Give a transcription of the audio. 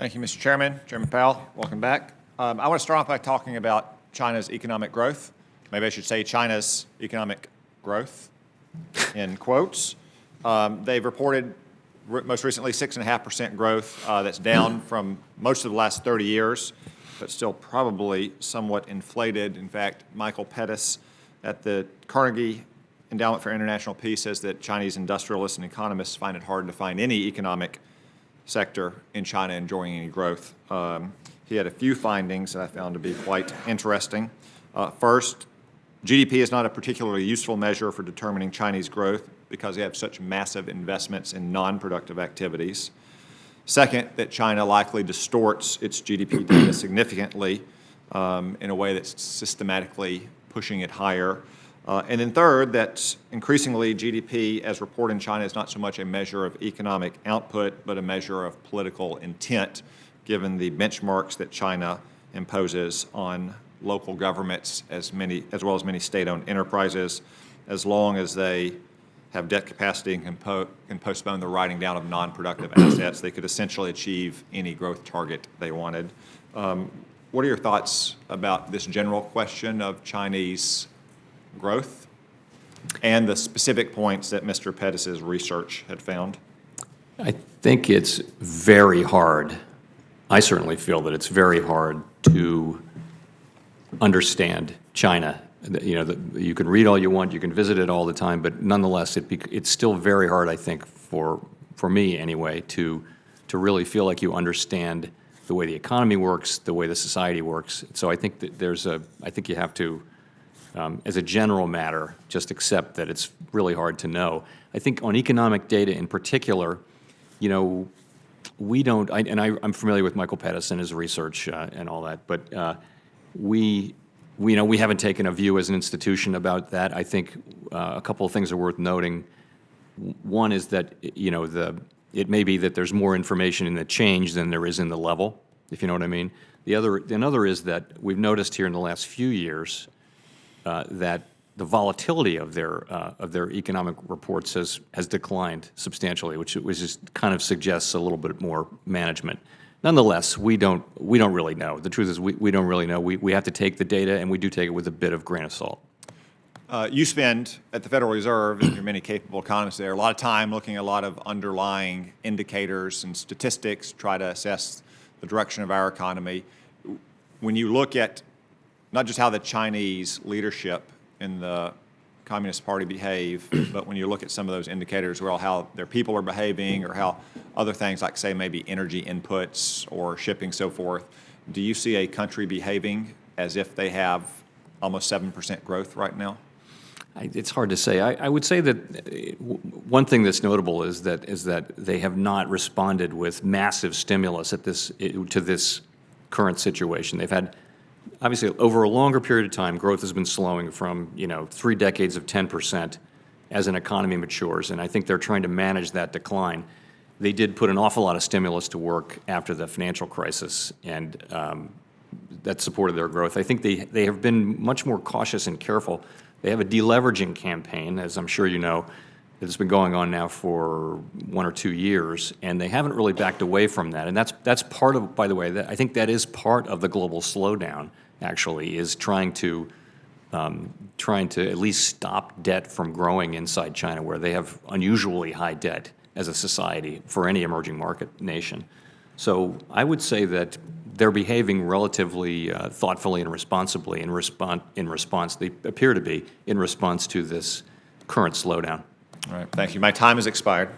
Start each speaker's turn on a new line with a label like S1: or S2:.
S1: Thank you, Mr. Chairman. Chairman Powell, welcome back. I want to start off by talking about China's economic growth. Maybe I should say China's economic growth, in quotes. They've reported most recently 6.5% growth. That's down from most of the last 30 years, but still probably somewhat inflated. In fact, Michael Pettis at the Carnegie Endowment for International Peace says that Chinese industrialists and economists find it hard to find any economic sector in China enjoying any growth. He had a few findings that I found to be quite interesting. First, GDP is not a particularly useful measure for determining Chinese growth because they have such massive investments in non-productive activities. Second, that China likely distorts its GDP data significantly in a way that's systematically pushing it higher. And then third, that increasingly GDP, as reported in China, is not so much a measure of economic output, but a measure of political intent, given the benchmarks that China imposes on local governments as well as many state-owned enterprises. As long as they have debt capacity and can postpone the writing down of non-productive assets, they could essentially achieve any growth target they wanted. What are your thoughts about this general question of Chinese growth and the specific points that Mr. Pettis' research had found?
S2: I think it's very hard. I certainly feel that it's very hard to understand China. You can read all you want, you can visit it all the time, but nonetheless, it's still very hard, I think, for me anyway, to really feel like you understand the way the economy works, the way the society works. So I think that I think you have to, as a general matter, just accept that it's really hard to know. I think on economic data in particular, we don't, I'm familiar with Michael Pettis and his research and all that, but we haven't taken a view as an institution about that. I think a couple of things are worth noting. One is that, it may be that there's more information in the change than there is in the level, if you know what I mean. Another is that we've noticed here in the last few years that the volatility of their economic reports has declined substantially, which just kind of suggests a little bit more management. Nonetheless, we don't really know. The truth is we don't really know. We have to take the data, and we do take it with a bit of grain of salt.
S1: You spend at the Federal Reserve, and you're many capable economists there, a lot of time looking at a lot of underlying indicators and statistics, try to assess the direction of our economy. When you look at not just how the Chinese leadership in the Communist Party behave, but when you look at some of those indicators, well, how their people are behaving or how other things like, say, maybe energy inputs or shipping, so forth, do you see a country behaving as if they have almost 7% growth right now?
S2: It's hard to say. I would say that one thing that's notable is that they have not responded with massive stimulus to this current situation. They've had, obviously, over a longer period of time, growth has been slowing from 3 decades of 10% as an economy matures, and I think they're trying to manage that decline. They did put an awful lot of stimulus to work after the financial crisis, and that supported their growth. I think they have been much more cautious and careful. They have a deleveraging campaign, as I'm sure you know, that's been going on now for 1 or 2 years, and they haven't really backed away from that. And that's part of, by the way, I think that is part of the global slowdown, actually, is trying to at least stop debt from growing inside China, where they have unusually high debt as a society for any emerging market nation. So I would say that they're behaving relatively thoughtfully and responsibly in response, they appear to be, in response to this current slowdown.
S1: All right, thank you. My time has expired.